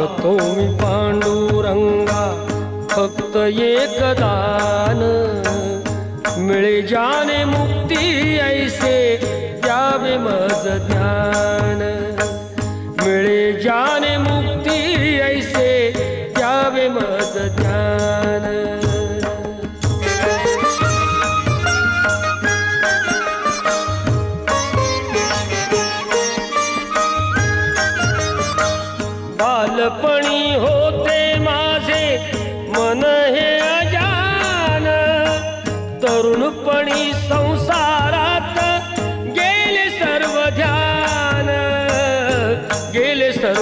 मागतो मी पांडुरंगा फक्त एक दान, मिळे जाने मुक्ती ऐसे द्यावे मज ज्ञान, मिळे जाने मुक्ती ऐसे द्यावे मज ज्ञान। बालपणी हो